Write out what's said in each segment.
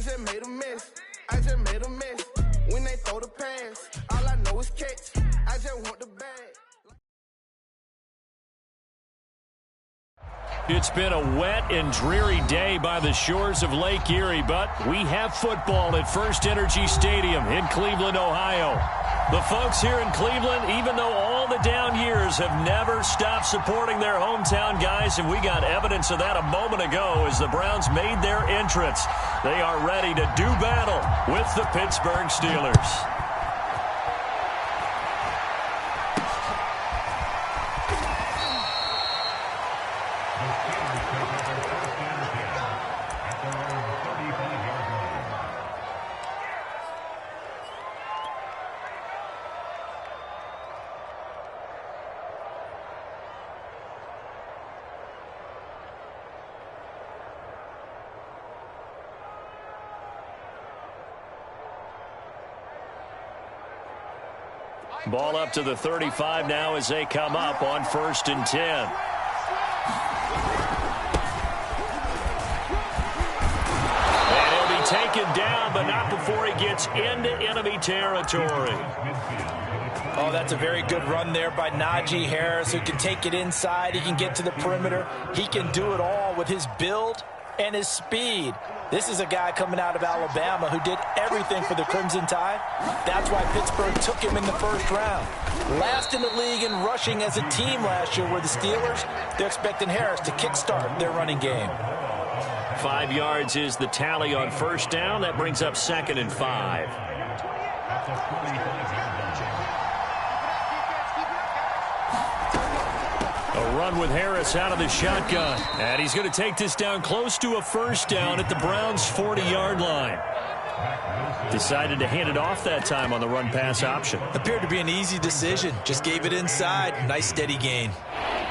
just made a mess. I just made a mess. When they throw the pass, all I know is catch. I just want the bag. It's been a wet and dreary day by the shores of Lake Erie, but we have football at First Energy Stadium in Cleveland, Ohio. The folks here in Cleveland, even though all the down years, have never stopped supporting their hometown guys, and we got evidence of that a moment ago as the Browns made their entrance. They are ready to do battle with the Pittsburgh Steelers. Ball up to the 35 now as they come up on 1st and 10. And he'll be taken down, but not before he gets into enemy territory. Oh, that's a very good run there by Najee Harris, who can take it inside. He can get to the perimeter. He can do it all with his build and his speed. This is a guy coming out of Alabama who did everything for the Crimson Tide. That's why Pittsburgh took him in the first round. Last in the league in rushing as a team last year were the Steelers. They're expecting Harris to kickstart their running game. 5 yards is the tally on first down. That brings up 2nd and 5. A run with Harris out of the shotgun. And he's going to take this down close to a first down at the Browns' 40-yard line. Decided to hand it off that time on the run-pass option. Appeared to be an easy decision. Just gave it inside. Nice steady gain.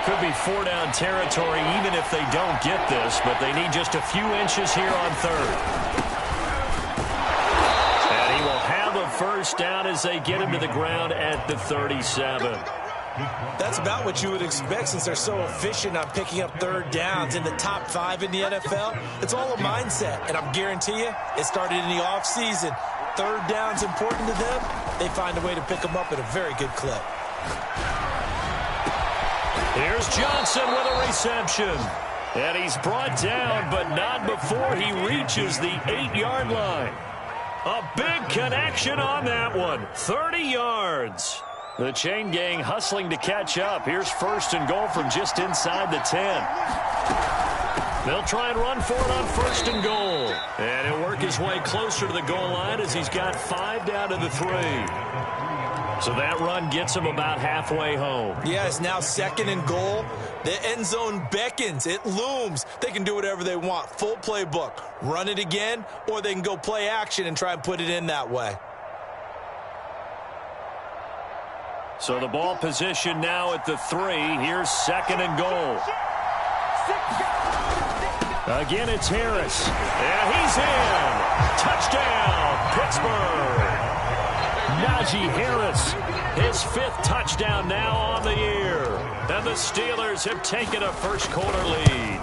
Could be 4-down territory even if they don't get this, but they need just a few inches here on 3rd. And he will have a first down as they get him to the ground at the 37. That's about what you would expect since they're so efficient on picking up 3rd downs in the top 5 in the NFL. It's all a mindset, and I'm guarantee you it started in the offseason. 3rd down's important to them. They find a way to pick them up at a very good clip. Here's Johnson with a reception. And he's brought down, but not before he reaches the 8-yard line. A big connection on that one. 30 yards. The chain gang hustling to catch up. Here's 1st and goal from just inside the 10. They'll try and run for it on 1st and goal. And he'll work his way closer to the goal line as he's got 5 down to the 3. So that run gets him about halfway home. Yeah, it's now 2nd and goal. The end zone beckons. It looms. They can do whatever they want. Full playbook. Run it again, or they can go play action and try and put it in that way. So the ball position now at the 3. Here's 2nd and goal. Again, it's Harris. Yeah, he's in. Touchdown, Pittsburgh. Najee Harris, his 5th touchdown now on the year. And the Steelers have taken a first-quarter lead.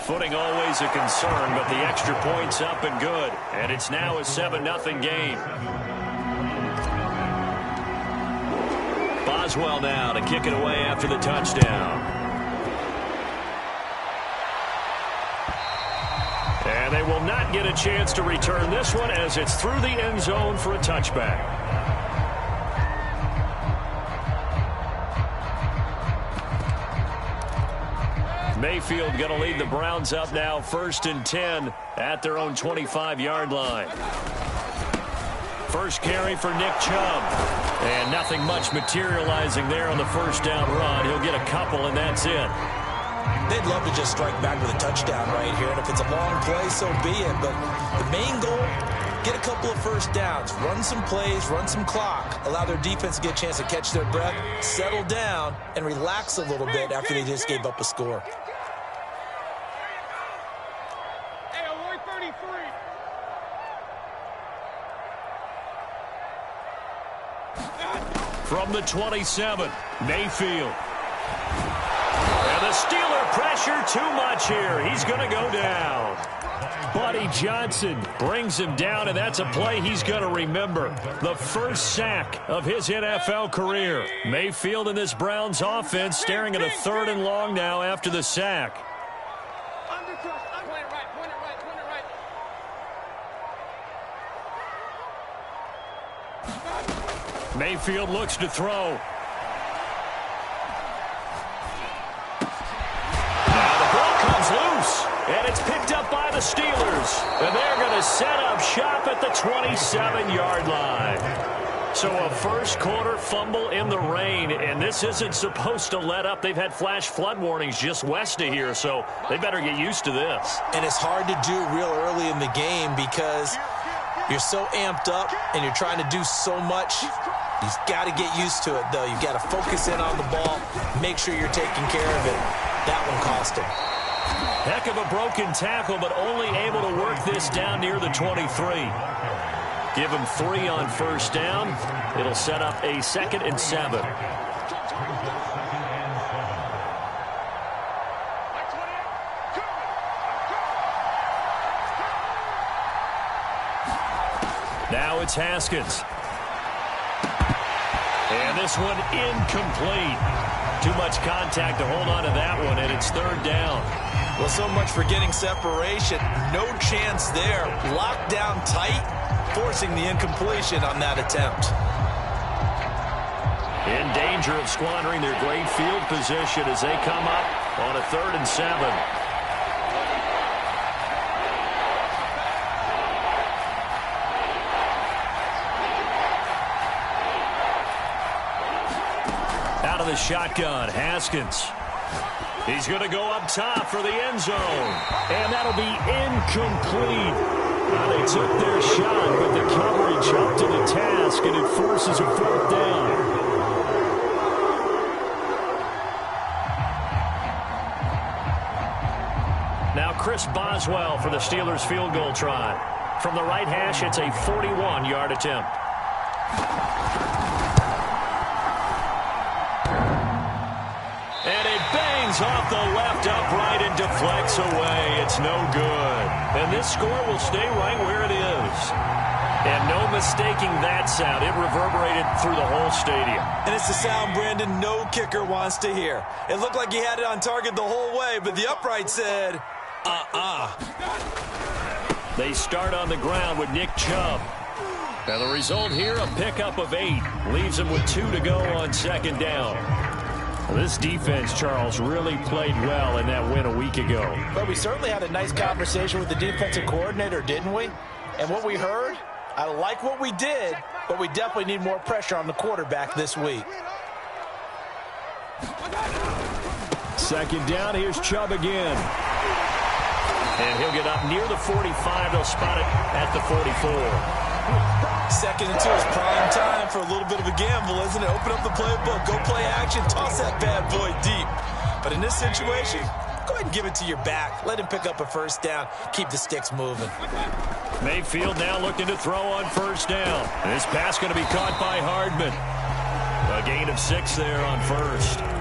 Footing always a concern, but the extra point's up and good. And it's now a 7-0 game. Boswell now to kick it away after the touchdown. And they will not get a chance to return this one as it's through the end zone for a touchback. Mayfield going to lead the Browns up now 1st and 10 at their own 25-yard line. First carry for Nick Chubb. And nothing much materializing there on the first down run. He'll get a couple, and that's it. They'd love to just strike back with a touchdown right here. And if it's a long play, so be it. But the main goal, get a couple of first downs. Run some plays, run some clock. Allow their defense to get a chance to catch their breath, settle down, and relax a little bit after they just gave up a score. From the 27, Mayfield. And The Steeler pressure too much here. He's going to go down. Buddy Johnson brings him down, and that's a play he's going to remember. The first sack of his NFL career. Mayfield and this Browns offense staring at a 3rd and long now after the sack. Mayfield looks to throw. Now the ball comes loose, and it's picked up by the Steelers. And they're going to set up shop at the 27-yard line. So a first-quarter fumble in the rain, and this isn't supposed to let up. They've had flash flood warnings just west of here, so they better get used to this. And it's hard to do real early in the game because you're so amped up and you're trying to do so much. You've got to get used to it, though. You've got to focus in on the ball, make sure you're taking care of it. That one cost him. Heck of a broken tackle, but only able to work this down near the 23. Give him 3 on first down. It'll set up a 2nd and 7. Now it's Haskins. And this one incomplete. Too much contact to hold on to that one, and it's 3rd down. Well, so much for getting separation. No chance there. Locked down tight, forcing the incompletion on that attempt. In danger of squandering their great field position as they come up on a 3rd and 7. Out of the shotgun, Haskins. He's going to go up top for the end zone. And that'll be incomplete. They took their shot, but the coverage up to the task, and it forces a 4th down. Now Chris Boswell for the Steelers field goal try. From the right hash, it's a 41-yard attempt. And it bangs off the left upright and deflects away. It's no good. And this score will stay right where it is. And no mistaking that sound. It reverberated through the whole stadium. And it's the sound, Brandon, no kicker wants to hear. It looked like he had it on target the whole way, but the upright said, They start on the ground with Nick Chubb. Now the result here, a pickup of 8. Leaves him with 2 to go on 2nd down. Well, this defense, Charles, really played well in that win a week ago. But we certainly had a nice conversation with the defensive coordinator, didn't we? And what we heard, I like what we did, but we definitely need more pressure on the quarterback this week. 2nd down, here's Chubb again. And he'll get up near the 45. They'll spot it at the 44. 2nd and 2 is prime time for a little bit of a gamble, isn't it? Open up the playbook, go play action, toss that bad boy deep. But in this situation, go ahead and give it to your back. Let him pick up a 1st down. Keep the sticks moving. Mayfield now looking to throw on 1st down. And this pass going to be caught by Hardman. A gain of 6 there on 1st.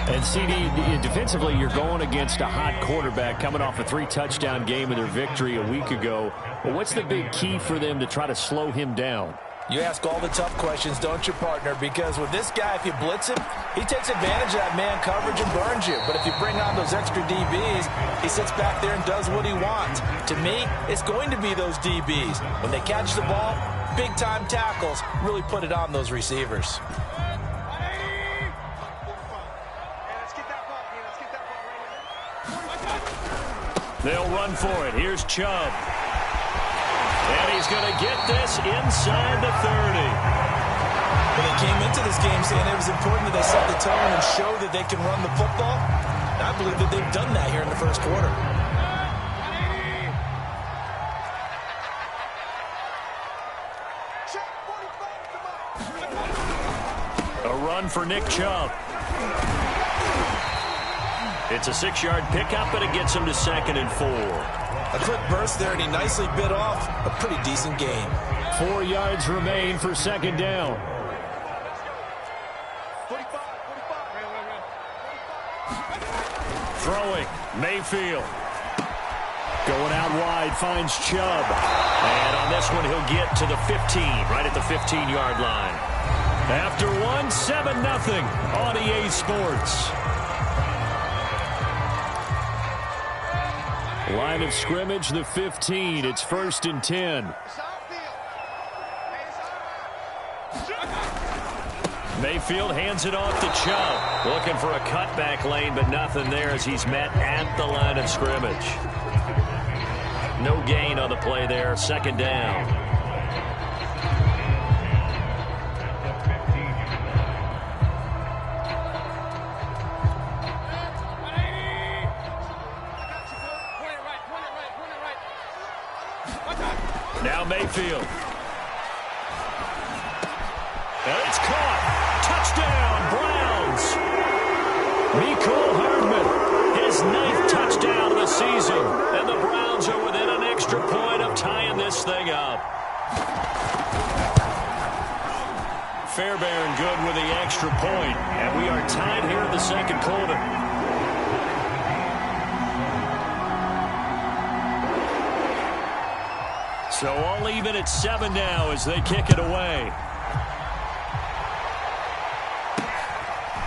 And CD, defensively, you're going against a hot quarterback coming off a 3-touchdown game in their victory a week ago. Well, what's the big key for them to try to slow him down? You ask all the tough questions, don't you, partner? Because with this guy, if you blitz him, he takes advantage of that man coverage and burns you. But if you bring on those extra DBs, he sits back there and does what he wants. To me, it's going to be those DBs. When they catch the ball, big-time tackles really put it on those receivers. They'll run for it. Here's Chubb. And he's going to get this inside the 30. When they came into this game saying it was important that they set the tone and show that they can run the football, I believe that they've done that here in the 1st quarter. A run for Nick Chubb. It's a 6-yard pickup, but it gets him to 2nd and 4. A quick burst there, and he nicely bit off a pretty decent gain. 4 yards remain for 2nd down. Throwing, Mayfield. Going out wide, finds Chubb. And on this one, he'll get to the 15, right at the 15-yard line. After one, 7-0 on EA Sports. Line of scrimmage, the 15. It's 1st and 10. Mayfield hands it off to Chubb. Looking for a cutback lane, but nothing there as he's met at the line of scrimmage. No gain on the play there. 2nd down. Now Mayfield. And it's caught. Touchdown, Browns. Mecole Hardman, his 9th touchdown of the season. And the Browns are within an extra point of tying this thing up. Fairbairn good with the extra point. And we are tied here in the 2nd quarter. So all even at 7 now as they kick it away.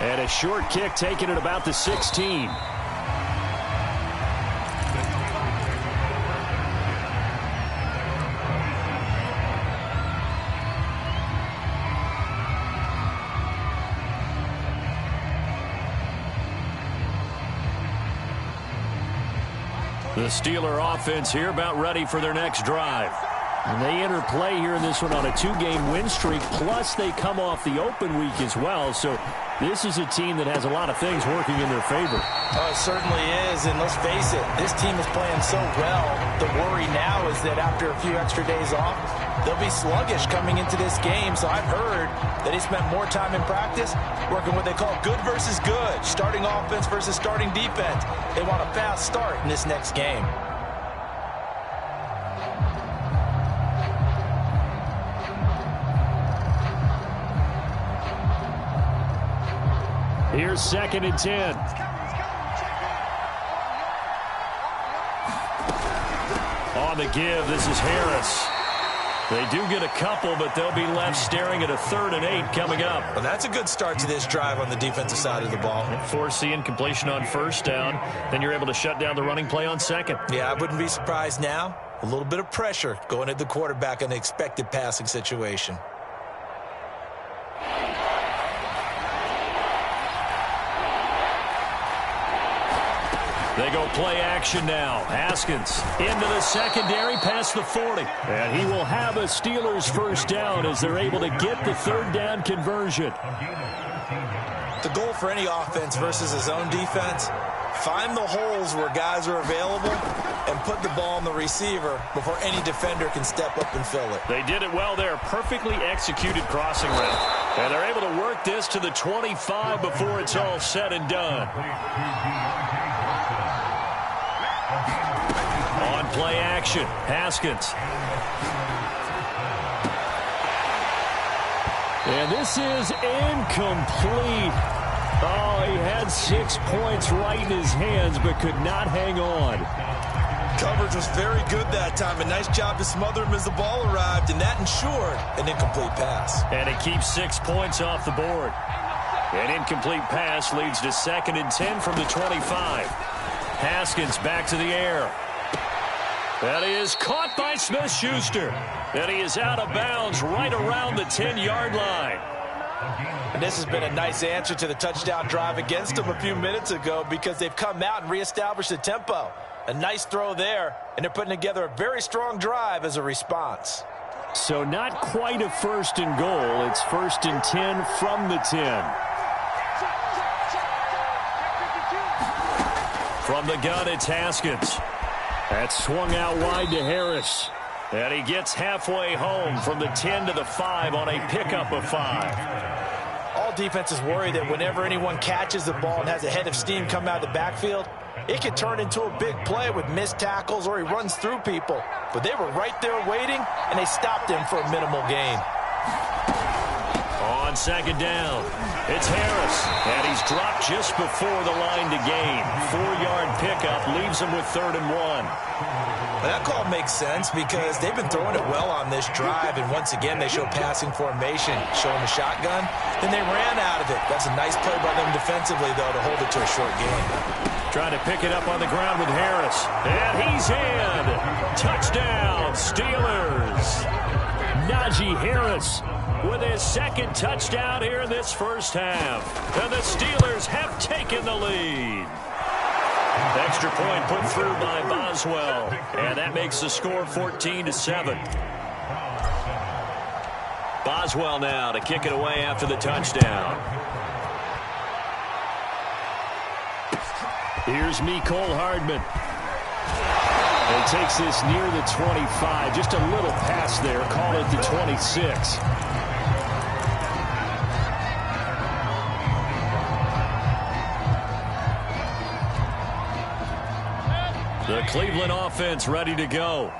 And a short kick taken at about the 16. The Steeler offense here about ready for their next drive. And they enter play here in this one on a 2-game win streak, plus they come off the open week as well. So this is a team that has a lot of things working in their favor. Oh, it certainly is, and let's face it, this team is playing so well. The worry now is that after a few extra days off, they'll be sluggish coming into this game. So I've heard that he spent more time in practice working what they call good versus good, starting offense versus starting defense. They want a fast start in this next game. Here's 2nd and 10. On the give, this is Harris. They do get a couple, but they'll be left staring at a 3rd and 8 coming up. Well, that's a good start to this drive on the defensive side of the ball. Force the incompletion on 1st down. Then you're able to shut down the running play on 2nd. Yeah, I wouldn't be surprised now. A little bit of pressure going at the quarterback in an expected passing situation. They go play action now. Haskins into the secondary past the 40. And he will have a Steelers 1st down as they're able to get the 3rd down conversion. The goal for any offense versus his own defense, find the holes where guys are available and put the ball on the receiver before any defender can step up and fill it. They did it well there. Perfectly executed crossing route. And they're able to work this to the 25 before it's all said and done. On play action, Haskins. And this is incomplete. Oh, he had 6 points right in his hands, but could not hang on. Coverage was very good that time. A nice job to smother him as the ball arrived, and that ensured an incomplete pass. And it keeps 6 points off the board. An incomplete pass leads to 2nd and 10 from the 25. Haskins back to the air. And he is caught by Smith-Schuster. And he is out of bounds right around the 10-yard line. And this has been a nice answer to the touchdown drive against them a few minutes ago because they've come out and reestablished the tempo. A nice throw there, and they're putting together a very strong drive as a response. So not quite a 1st and goal. It's 1st and 10 from the 10. From the gun, it's Haskins. That's swung out wide to Harris. And he gets halfway home from the 10 to the 5 on a pickup of 5. All defenses worry that whenever anyone catches the ball and has a head of steam come out of the backfield, it could turn into a big play with missed tackles or he runs through people. But they were right there waiting, and they stopped him for a minimal gain. On On second down, it's Harris, and he's dropped just before the line to gain. 4-yard pickup leaves him with 3rd and 1. Well, that call makes sense because they've been throwing it well on this drive, and once again they show passing formation, showing the shotgun, and they ran out of it. That's a nice play by them defensively, though, to hold it to a short game. Trying to pick it up on the ground with Harris, and he's in. Touchdown, Steelers. Najee Harris with his 2nd touchdown here in this first half. And the Steelers have taken the lead. Extra point put through by Boswell. And that makes the score 14-7. Boswell now to kick it away after the touchdown. Here's Mecole Hardman. And takes this near the 25. Just a little pass there. Call it the 26. The Cleveland offense ready to go.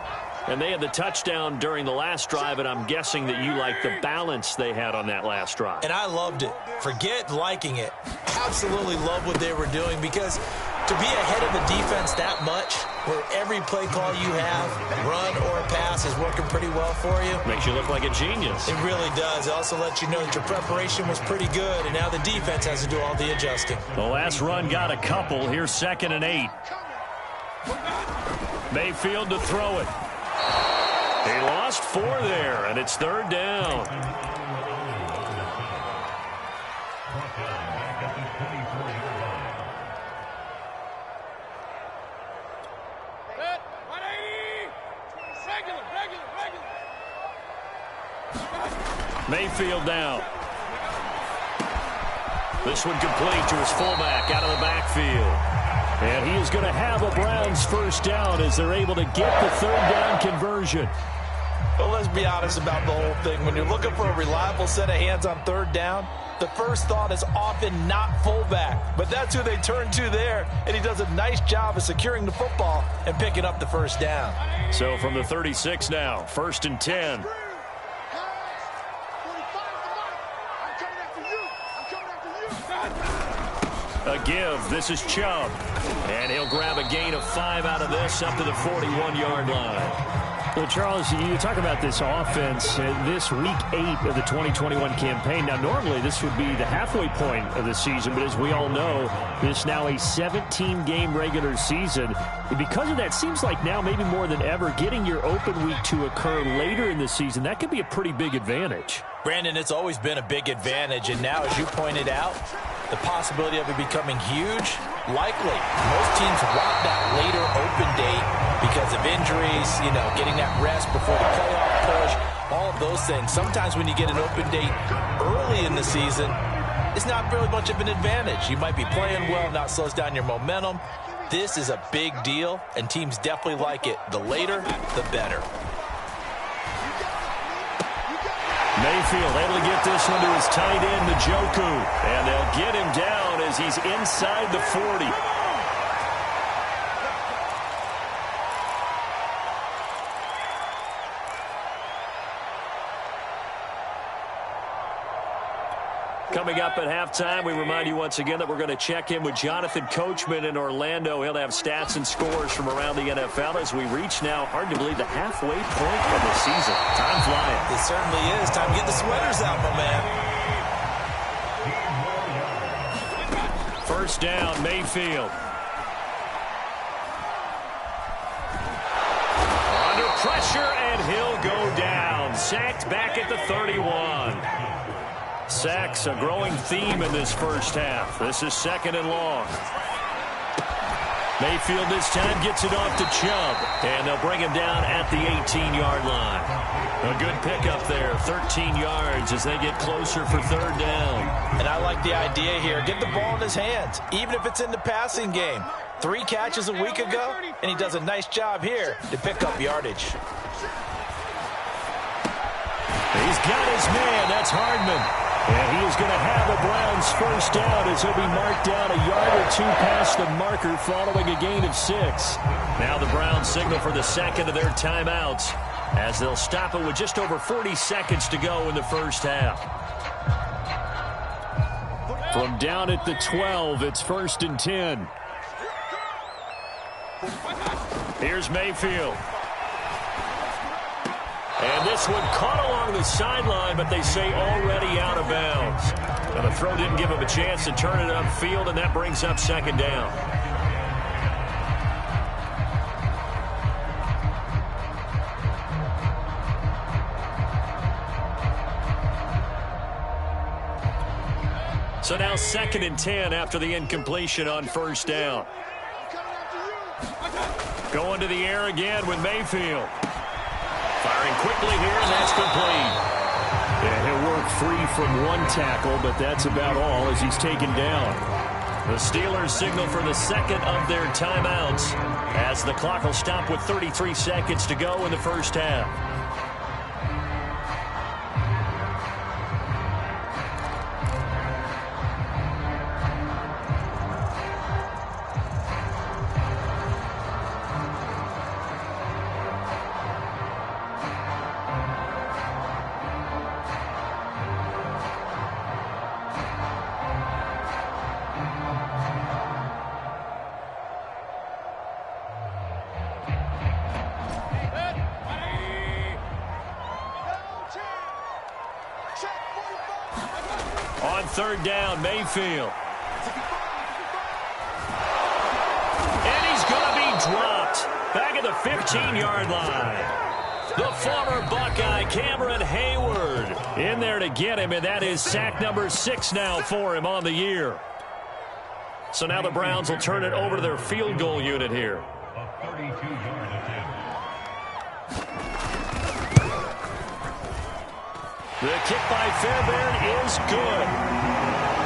And they had the touchdown during the last drive, and I'm guessing that you like the balance they had on that last drive. And I loved it. Forget liking it. Absolutely love what they were doing, because to be ahead of the defense that much, where every play call you have, run or pass, is working pretty well for you. Makes you look like a genius. It really does. It also lets you know that your preparation was pretty good, and now the defense has to do all the adjusting. The last run got a couple. Here's 2nd and 8. Mayfield to throw it. He lost 4 there, and it's 3rd down. Mayfield now. This one complete to his fullback out of the backfield. And he is going to have a Browns 1st down as they're able to get the 3rd down conversion. Well, let's be honest about the whole thing. When you're looking for a reliable set of hands on 3rd down, the first thought is often not fullback. But that's who they turn to there, and he does a nice job of securing the football and picking up the 1st down. So from the 36 now, 1st and 10. A give. This is Chubb. And he'll grab a gain of 5 out of this up to the 41-yard line. Well, Charles, you talk about this offense, this week 8 of the 2021 campaign. Now, normally this would be the halfway point of the season, but as we all know, this now a 17-game regular season. And because of that, seems like now maybe more than ever, getting your open week to occur later in the season, that could be a pretty big advantage. Brandon, it's always been a big advantage, and now, as you pointed out, the possibility of it becoming huge, likely. Most teams want that later open date because of injuries, getting that rest before the playoff push, all of those things. Sometimes when you get an open date early in the season, it's not really much of an advantage. You might be playing well, not slows down your momentum. This is a big deal, and teams definitely like it. The later, the better. Mayfield able to get this one to his tight end, Njoku. And they'll get him down as he's inside the 40. Coming up at halftime, we remind you once again that we're going to check in with Jonathan Coachman in Orlando. He'll have stats and scores from around the NFL as we reach now, hard to believe, the halfway point of the season. Time flying. It certainly is. Time to get the sweaters out, my man. 1st down, Mayfield. Under pressure, and he'll go down. Sacked back at the 31. Sacks, a growing theme in this first half. This is 2nd and long. Mayfield this time gets it off to Chubb, and they'll bring him down at the 18-yard line. A good pickup there, 13 yards as they get closer for 3rd down. And I like the idea here. Get the ball in his hands, even if it's in the passing game. 3 catches a week ago, and he does a nice job here to pick up yardage. He's got his man. That's Hardman. And he is going to have a Browns 1st down as he'll be marked down a yard or 2 past the marker following a gain of 6. Now the Browns signal for the 2nd of their timeouts as they'll stop it with just over 40 seconds to go in the first half. From down at the 12, it's 1st and 10. Here's Mayfield. And this one caught along the sideline, but they say already out of bounds. And the throw didn't give him a chance to turn it upfield, and that brings up 2nd down. So now 2nd and 10 after the incompletion on 1st down. Going to the air again with Mayfield. Firing quickly here, and that's complete. Yeah, he'll work free from one tackle, but that's about all as he's taken down. The Steelers signal for the second of their timeouts as the clock will stop with 33 seconds to go in the first half. On 3rd down, Mayfield. And he's going to be dropped back at the 15-yard line. The former Buckeye, Cameron Hayward, in there to get him, and that is sack number 6 now for him on the year. So now the Browns will turn it over to their field goal unit here. A 32-yard attempt. The kick by Fairbairn is good.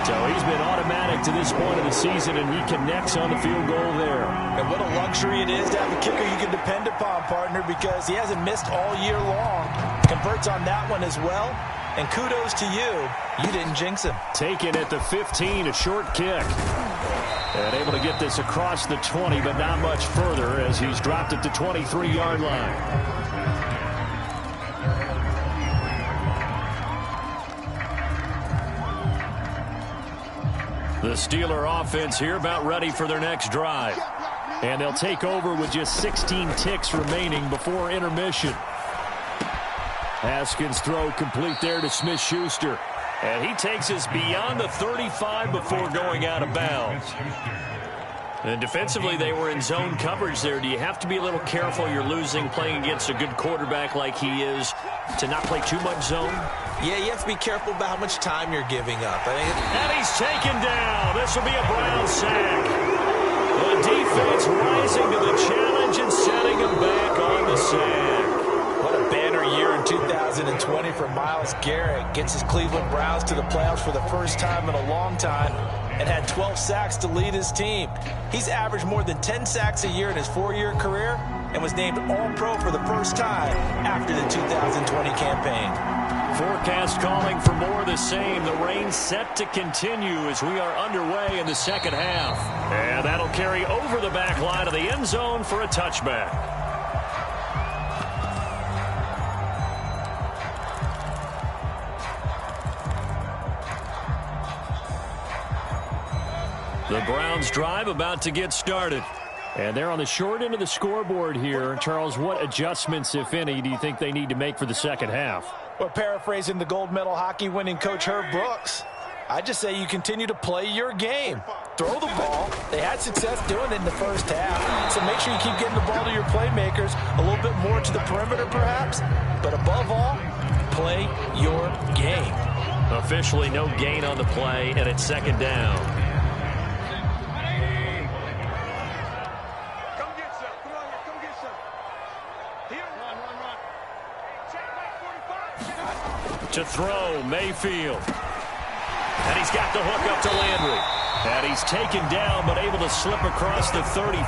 So he's been automatic to this point of the season, and he connects on the field goal there. And what a luxury it is to have a kicker you can depend upon, partner, because he hasn't missed all year long. Converts on that one as well. And kudos to you. You didn't jinx him. Taken at the 15, a short kick. And able to get this across the 20, but not much further as he's dropped at the 23-yard line. The Steeler offense here about ready for their next drive. And they'll take over with just 16 ticks remaining before intermission. Haskins' throw complete there to Smith-Schuster. And he takes us beyond the 35 before going out of bounds. And defensively, they were in zone coverage there. Do you have to be a little careful you're losing playing against a good quarterback like he is to not play too much zone? Yeah, you have to be careful about how much time you're giving up. And he's taken down. This will be a Brown sack. The defense rising to the challenge and setting him back on the sack. What a banner year in 2020 for Myles Garrett. Gets his Cleveland Browns to the playoffs for the first time in a long time and had 12 sacks to lead his team. He's averaged more than 10 sacks a year in his 4-year career and was named All-Pro for the first time after the 2020 campaign. Forecast calling for more of the same. The rain set to continue as we are underway in the second half. And that'll carry over the back line of the end zone for a touchback. The Browns drive about to get started. And they're on the short end of the scoreboard here. Charles, what adjustments, if any, do you think they need to make for the second half? Well, paraphrasing the gold medal hockey winning coach Herb Brooks, I just say you continue to play your game. Throw the ball. They had success doing it in the first half. So make sure you keep getting the ball to your playmakers, a little bit more to the perimeter perhaps. But above all, play your game. Officially no gain on the play, and it's 2nd down. To throw, Mayfield. And he's got the hook up to Landry. And he's taken down, but able to slip across the 35.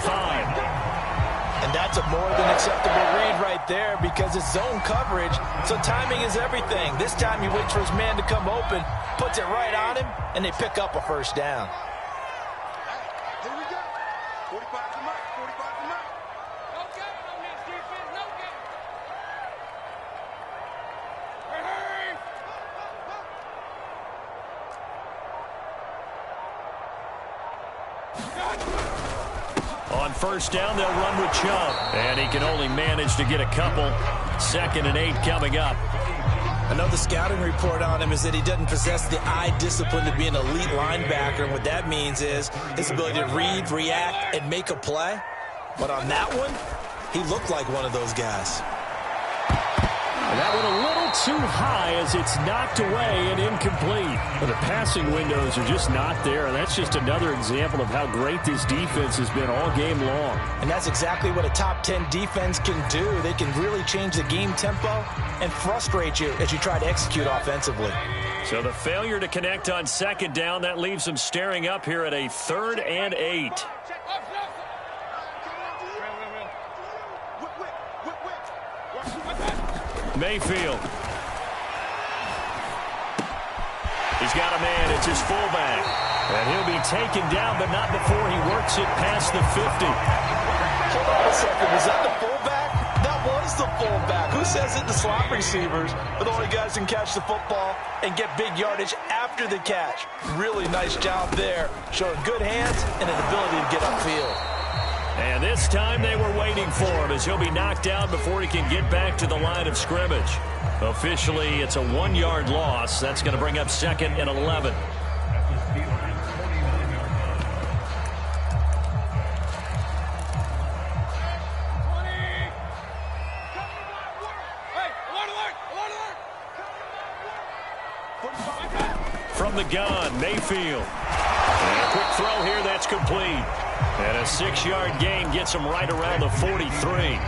And that's a more than acceptable read right there because it's zone coverage, so timing is everything. This time he waits for his man to come open, puts it right on him, and they pick up a first down. Here we go. 45 to Mike. 45 to Mike. No game on this defense. No game. Hey! first down. They'll run with Chubb. And he can only manage to get a couple. 2nd and 8 coming up. I know the scouting report on him is that he doesn't possess the eye discipline to be an elite linebacker. And what that means is his ability to read, react, and make a play. But on that one, he looked like one of those guys. And that one a little too high as it's knocked away and incomplete. But the passing windows are just not there. And that's just another example of how great this defense has been all game long. And that's exactly what a top 10 defense can do. They can really change the game tempo and frustrate you as you try to execute offensively. So the failure to connect on 2nd down, that leaves them staring up here at a 3rd and 8. Mayfield. He's got a man. It's his fullback. And he'll be taken down, but not before he works it past the 50. Hold on a second. Was that the fullback? That was the fullback. Who says it? The slot receivers are the only guys who can catch the football and get big yardage after the catch. Really nice job there. Showing good hands and an ability to get upfield. And this time they were waiting for him as he'll be knocked down before he can get back to the line of scrimmage. Officially, it's a 1-yard loss. That's going to bring up 2nd and 11. From the gun, Mayfield. And a quick throw here, that's complete. And a 6-yard gain gets him right around the 43.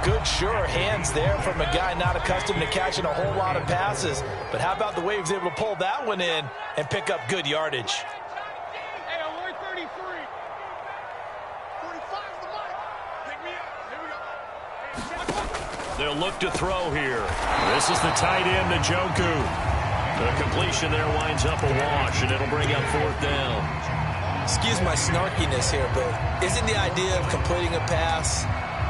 Good, sure hands there from a guy not accustomed to catching a whole lot of passes. But how about the way he was able to pull that one in and pick up good yardage? Hey, I'm 133. 45 is the mic. Pick me up. Here we go. They'll look to throw here. This is the tight end, Njoku. The completion there winds up a wash, and it'll bring up 4th down. Excuse my snarkiness here, but isn't the idea of completing a pass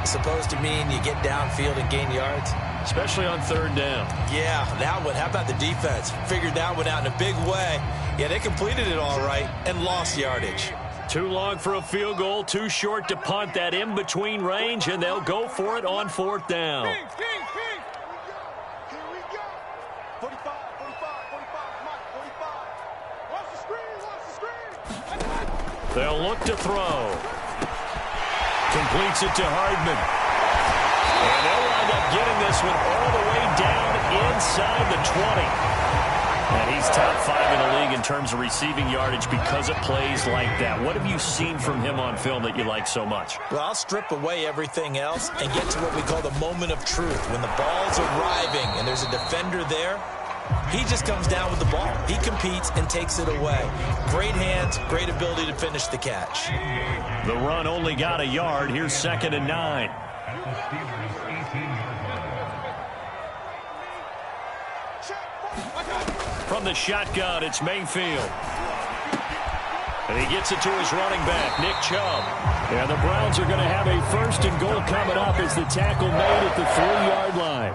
supposed to mean you get downfield and gain yards? Especially on 3rd down. Yeah, that one. How about the defense? Figured that one out in a big way. Yeah, they completed it all right and lost yardage. Too long for a field goal, too short to punt. That in-between range, and they'll go for it on 4th down. King. Here we go. 45, 45, 45, Mike, 45. Watch the screen. They'll look to throw. Completes it to Hardman. And they'll wind up getting this one all the way down inside the 20. And he's top 5 in the league in terms of receiving yardage because of plays like that. What have you seen from him on film that you like so much? Well, I'll strip away everything else and get to what we call the moment of truth. When the ball's arriving and there's a defender there, he just comes down with the ball. He competes and takes it away. Great hands, great ability to finish the catch. The run only got a yard. Here's 2nd and 9. From the shotgun, it's Mayfield. And he gets it to his running back, Nick Chubb. And the Browns are going to have a 1st and goal coming up as the tackle made at the 3-yard line.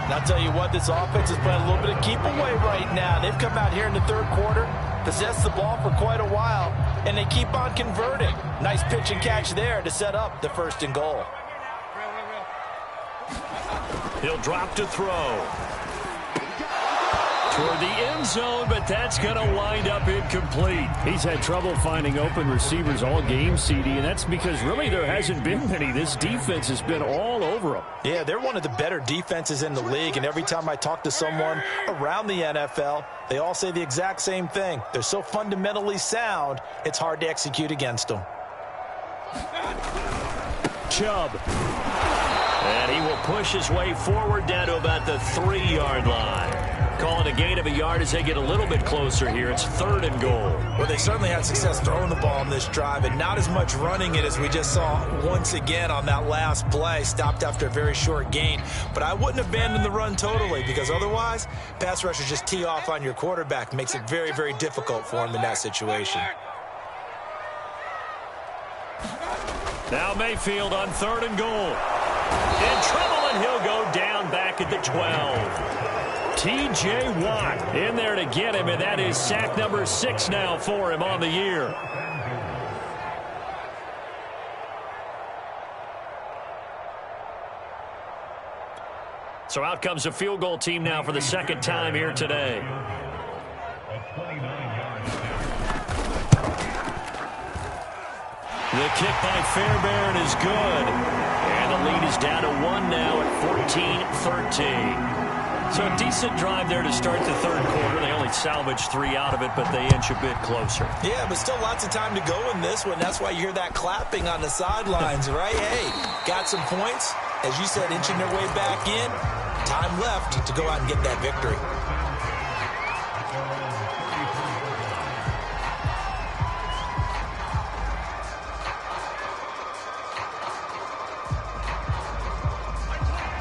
And I'll tell you what, this offense is playing a little bit of keep away right now. They've come out here in the 3rd quarter, possessed the ball for quite a while, and they keep on converting. Nice pitch and catch there to set up the 1st and goal. He'll drop to throw. Toward the end zone, but that's going to wind up incomplete. He's had trouble finding open receivers all game, CD, and that's because really there hasn't been many. This defense has been all over them. Yeah, they're one of the better defenses in the league, and every time I talk to someone around the NFL, they all say the exact same thing. They're so fundamentally sound, it's hard to execute against them. Chubb. And he will push his way forward down to about the 3-yard line. Calling a gain of a yard as they get a little bit closer here. It's 3rd and goal. Well, they certainly had success throwing the ball on this drive and not as much running it as we just saw once again on that last play. Stopped after a very short gain. But I wouldn't abandon the run totally because otherwise, pass rushers just tee off on your quarterback. Makes it very, very difficult for him in that situation. Now Mayfield on 3rd and goal. In trouble, and he'll go down back at the 12. T.J. Watt in there to get him, and that is sack number 6 now for him on the year. So out comes a field goal team now for the second time here today. A 29-yard The kick by Fairbairn is good. And the lead is down to 1 now at 14-13. So a decent drive there to start the third quarter. They only salvaged 3 out of it, but they inch a bit closer. Yeah, but still lots of time to go in this one. That's why you hear that clapping on the sidelines, right? Hey, got some points. As you said, inching their way back in. Time left to go out and get that victory.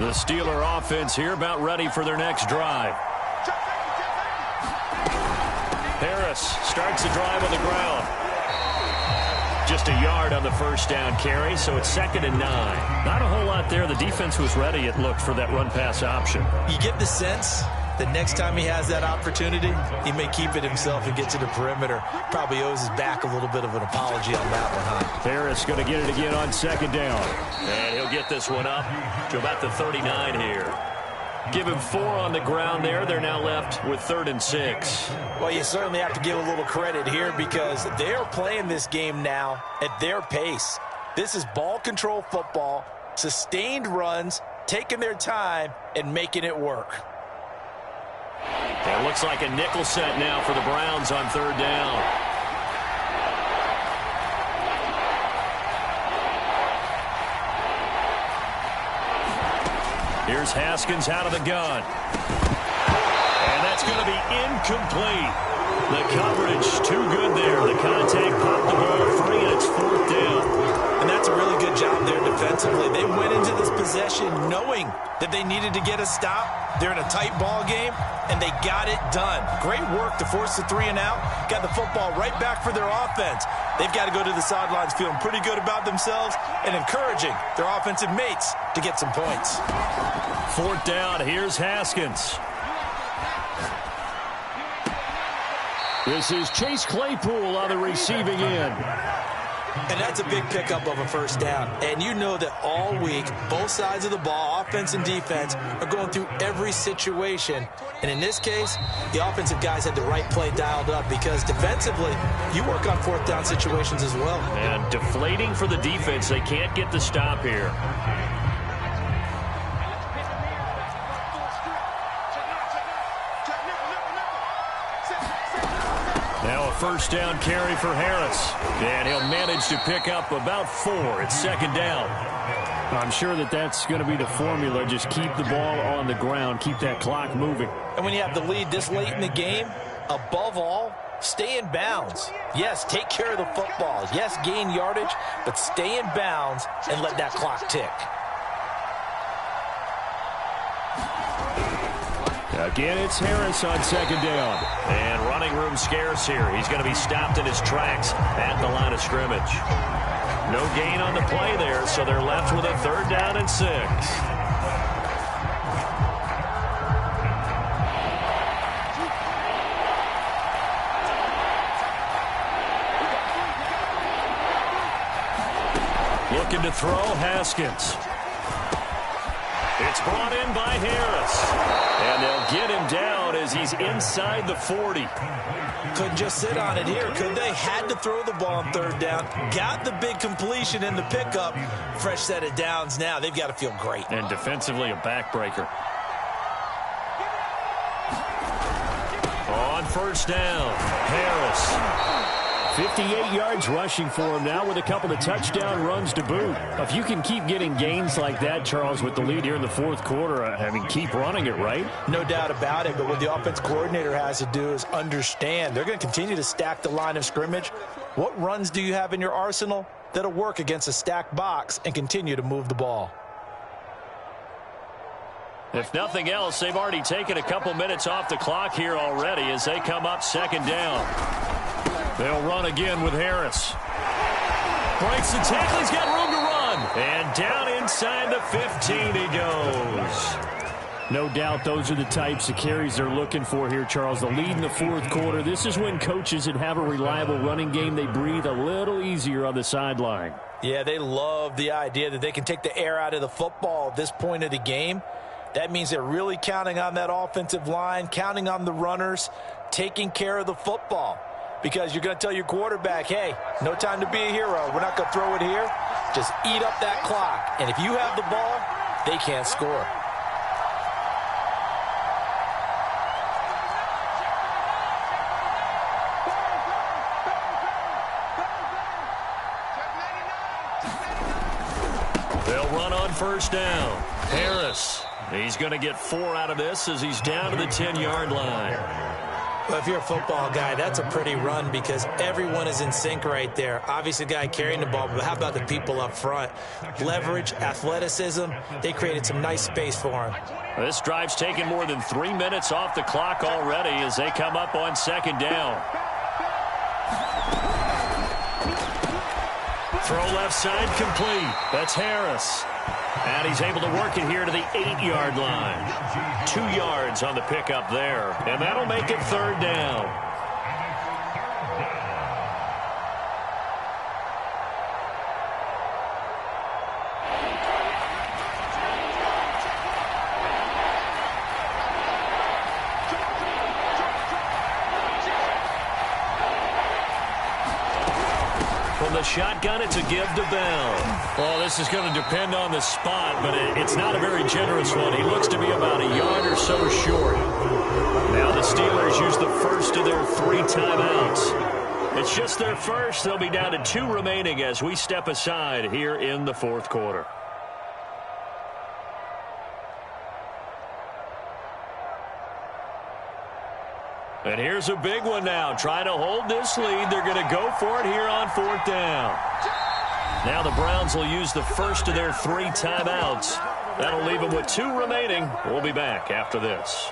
The Steeler offense here about ready for their next drive. Harris starts the drive on the ground. Just a yard on the first down carry, so it's 2nd and 9. Not a whole lot there. The defense was ready, it looked, for that run-pass option. You get the sense that next time he has that opportunity, he may keep it himself and get to the perimeter. Probably owes his back a little bit of an apology on that one, huh? Harris going to get it again on 2nd down. And he'll get this one up to about the 39 here. Give him 4 on the ground there. They're now left with 3rd and 6. Well, you certainly have to give a little credit here because they're playing this game now at their pace. This is ball control football, sustained runs, taking their time, and making it work. It looks like a nickel set now for the Browns on 3rd down. Here's Haskins out of the gun. And that's going to be incomplete. The coverage too good there. The contact popped the ball free, and it's 4th down. And that's a really good job there defensively. They went into this possession knowing that they needed to get a stop. They're in a tight ball game, and they got it done. Great work to force the 3 and out. Got the football right back for their offense. They've got to go to the sidelines feeling pretty good about themselves and encouraging their offensive mates to get some points. 4th down. Here's Haskins. This is Chase Claypool on the receiving end. And that's a big pickup of a first down. And you know that all week, both sides of the ball, offense and defense, are going through every situation. And in this case, the offensive guys had the right play dialed up because defensively, you work on 4th down situations as well. And deflating for the defense. They can't get the stop here. Now a first down carry for Harris. And he'll manage to pick up about 4. It's 2nd down. I'm sure that that's going to be the formula. Just keep the ball on the ground. Keep that clock moving. And when you have the lead this late in the game, above all, stay in bounds. Yes, take care of the football. Yes, gain yardage, but stay in bounds and let that clock tick. Again, it's Harris on 2nd down. And running room scarce here. He's going to be stopped in his tracks at the line of scrimmage. No gain on the play there, so they're left with a 3rd down and 6. Looking to throw, Haskins. It's brought in by Harris. And they'll get him down as he's inside the 40. Couldn't just sit on it here, could they? Had to throw the ball on 3rd down. Got the big completion in the pickup. Fresh set of downs now. They've got to feel great. And defensively, a backbreaker. On 1st down, Harris. 58 yards rushing for him now with a couple of touchdown runs to boot. If you can keep getting gains like that, Charles, with the lead here in the 4th quarter, I mean, keep running it, right? No doubt about it, but what the offense coordinator has to do is understand. They're going to continue to stack the line of scrimmage. What runs do you have in your arsenal that'll work against a stacked box and continue to move the ball? If nothing else, they've already taken a couple minutes off the clock here already as they come up 2nd down. They'll run again with Harris. Breaks the tackle. He's got room to run. And down inside the 15 he goes. No doubt those are the types of carries they're looking for here, Charles. The lead in the 4th quarter. This is when coaches that have a reliable running game, they breathe a little easier on the sideline. Yeah, they love the idea that they can take the air out of the football at this point of the game. That means they're really counting on that offensive line, counting on the runners, taking care of the football. Because you're going to tell your quarterback, hey, no time to be a hero. We're not going to throw it here. Just eat up that clock. And if you have the ball, they can't score. They'll run on first down. Harris, he's going to get 4 out of this as he's down to the 10-yard line. Well, if you're a football guy, that's a pretty run because everyone is in sync right there. Obviously, the guy carrying the ball, but how about the people up front? Leverage, athleticism, they created some nice space for him. This drive's taken more than 3 minutes off the clock already as they come up on second down. Throw left side complete. That's Harris. And he's able to work it here to the 8-yard line. 2 yards on the pickup there. And that'll make it third down. From the shotgun, it's a give to Bell. Well, this is going to depend on the spot, but it's not a very generous one. He looks to be about a yard or so short. Now the Steelers use the first of their 3 timeouts. It's just their first. They'll be down to 2 remaining as we step aside here in the fourth quarter. And here's a big one now. Trying to hold this lead. They're going to go for it here on fourth down. Now the Browns will use the first of their 3 timeouts. That'll leave them with 2 remaining. We'll be back after this.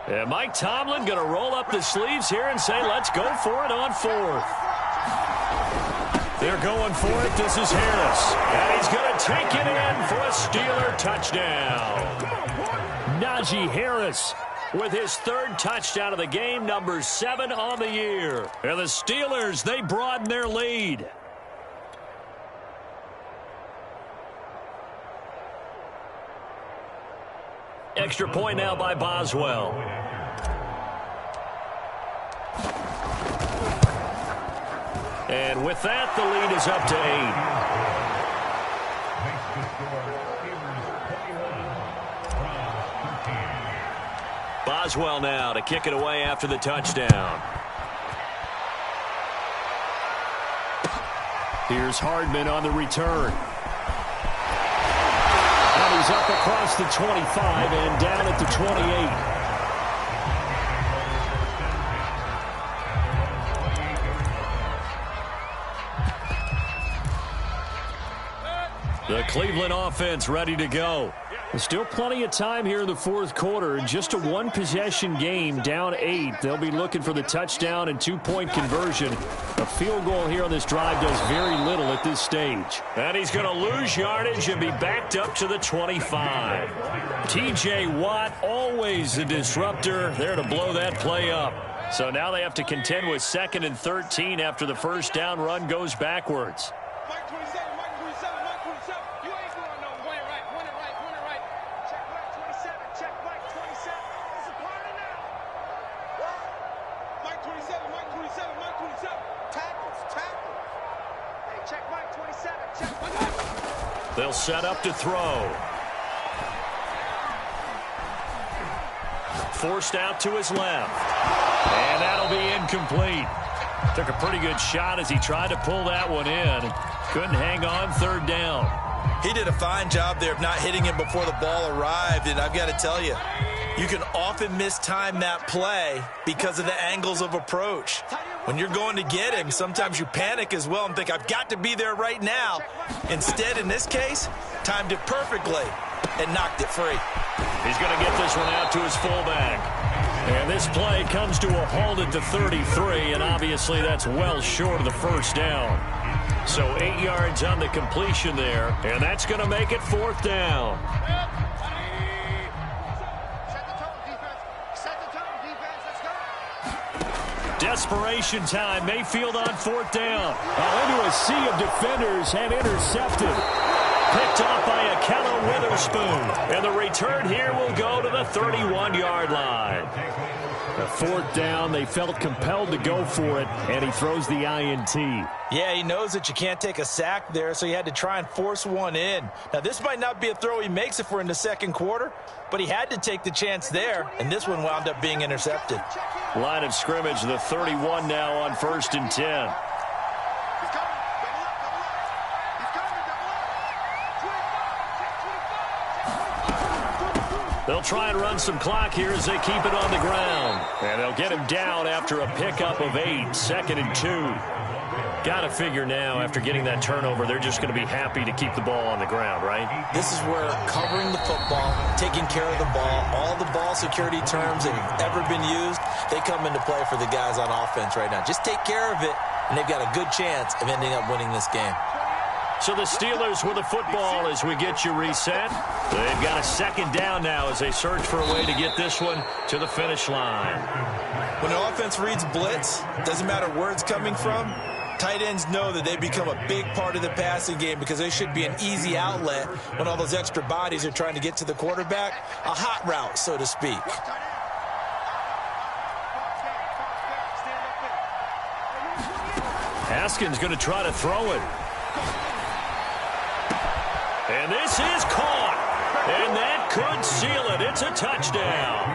And Mike Tomlin going to roll up the sleeves here and say, let's go for it on fourth. They're going for it. This is Harris. And he's going to take it in for a Steeler touchdown. Najee Harris with his 3rd touchdown of the game, number 7 on the year. And the Steelers, they broaden their lead. Extra point now by Boswell. And with that, the lead is up to 8. Boswell now to kick it away after the touchdown. Here's Hardman on the return. And he's up across the 25 and down at the 28. The Cleveland offense ready to go. There's still plenty of time here in the fourth quarter. Just a 1-possession game, down 8. They'll be looking for the touchdown and 2-point conversion. A field goal here on this drive does very little at this stage. And he's going to lose yardage and be backed up to the 25. T.J. Watt, always a disruptor, there to blow that play up. So now they have to contend with 2nd and 13 after the first down run goes backwards. They'll set up to throw. Forced out to his left. And that'll be incomplete. Took a pretty good shot as he tried to pull that one in. Couldn't hang on 3rd down. He did a fine job there of not hitting him before the ball arrived. And I've got to tell you, you can often mistime that play because of the angles of approach. When you're going to get him, sometimes you panic as well and think, I've got to be there right now. Instead, in this case, timed it perfectly and knocked it free. He's going to get this one out to his fullback. And this play comes to a halt at the 33, and obviously that's well short of the first down. So 8 yards on the completion there, and that's going to make it 4th down. Desperation time. Mayfield on 4th down. Into a sea of defenders and intercepted. Picked off by Akello Witherspoon. And the return here will go to the 31-yard line. A 4th down, they felt compelled to go for it, and he throws the INT. Yeah, he knows that you can't take a sack there, so he had to try and force one in. Now, this might not be a throw he makes if we're in the second quarter, but he had to take the chance there, and this one wound up being intercepted. Line of scrimmage, the 31 now on 1st and 10. They'll try and run some clock here as they keep it on the ground. And they'll get him down after a pickup of 8, 2nd and 2. Got to figure now, after getting that turnover, they're just going to be happy to keep the ball on the ground, right? This is where covering the football, taking care of the ball, all the ball security terms that have ever been used, they come into play for the guys on offense right now. Just take care of it, and they've got a good chance of ending up winning this game. So the Steelers with the football as we get you reset. They've got a 2nd down now as they search for a way to get this one to the finish line. When an offense reads blitz, doesn't matter where it's coming from, tight ends know that they become a big part of the passing game because they should be an easy outlet when all those extra bodies are trying to get to the quarterback. A hot route, so to speak. Haskins going to try to throw it. And this is caught. And that could seal it. It's a touchdown.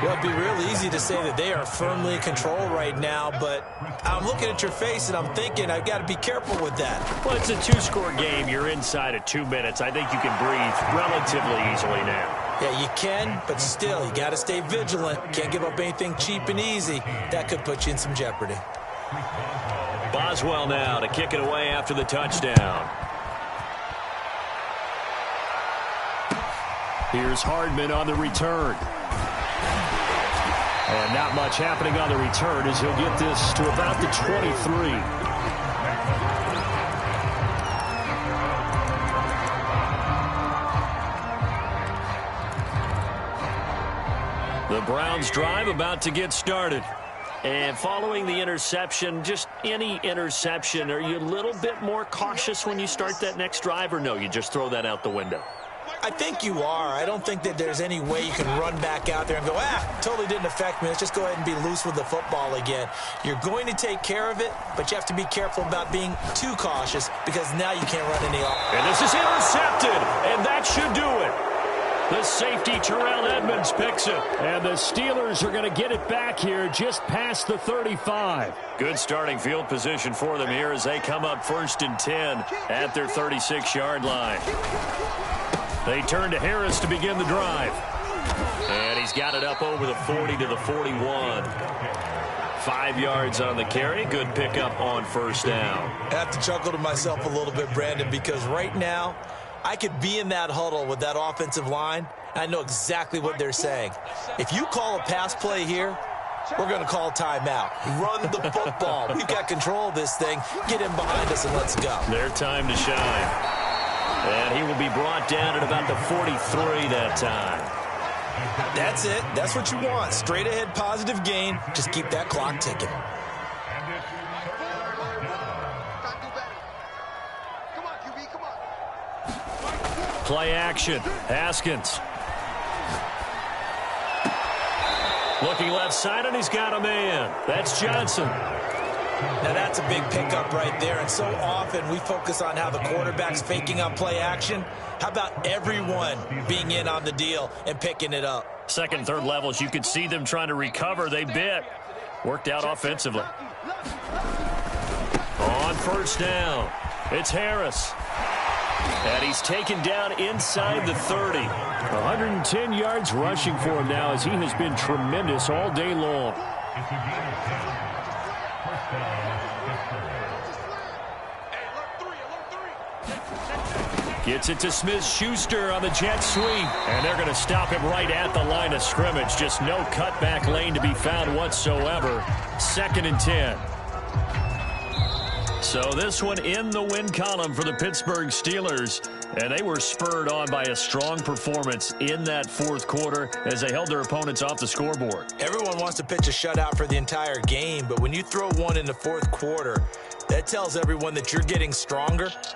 Well, it'd be real easy to say that they are firmly in control right now, but I'm looking at your face and I'm thinking I've got to be careful with that. Well, it's a 2-score game. You're inside of 2 minutes. I think you can breathe relatively easily now. Yeah, you can, but still, you got to stay vigilant. Can't give up anything cheap and easy. That could put you in some jeopardy. Boswell now to kick it away after the touchdown. Here's Hardman on the return. And not much happening on the return as he'll get this to about the 23. The Browns drive about to get started. And following the interception, just any interception, are you a little bit more cautious when you start that next drive, or no, you just throw that out the window? I think you are. I don't think that there's any way you can run back out there and go, totally didn't affect me. Let's just go ahead and be loose with the football again. You're going to take care of it, but you have to be careful about being too cautious because now you can't run any off. And this is intercepted, and that should do it. The safety, Terrell Edmonds, picks it. And the Steelers are going to get it back here just past the 35. Good starting field position for them here as they come up 1st and 10 at their 36-yard line. They turn to Harris to begin the drive. And he's got it up over the 40 to the 41. 5 yards on the carry. Good pickup on 1st down. I have to chuckle to myself a little bit, Brandon, because right now I could be in that huddle with that offensive line, and I know exactly what they're saying. If you call a pass play here, we're going to call timeout. Run the football. We've got control of this thing. Get in behind us and let's go. Their time to shine. And he will be brought down at about the 43 that time. That's it. That's what you want. Straight ahead positive gain. Just keep that clock ticking. Play action. Haskins. Looking left side, and he's got a man. That's Johnson. Now, that's a big pickup right there, and so often we focus on how the quarterback's faking up play action. How about everyone being in on the deal and picking it up? Second, third levels, you could see them trying to recover. They bit. Worked out offensively. On 1st down, it's Harris. And he's taken down inside the 30. 110 yards rushing for him now as he has been tremendous all day long. Gets it to Smith-Schuster on the jet sweep. And they're going to stop him right at the line of scrimmage. Just no cutback lane to be found whatsoever. 2nd and 10. So this one in the win column for the Pittsburgh Steelers. And they were spurred on by a strong performance in that fourth quarter as they held their opponents off the scoreboard. Everyone wants to pitch a shutout for the entire game, but when you throw one in the fourth quarter, that tells everyone that you're getting stronger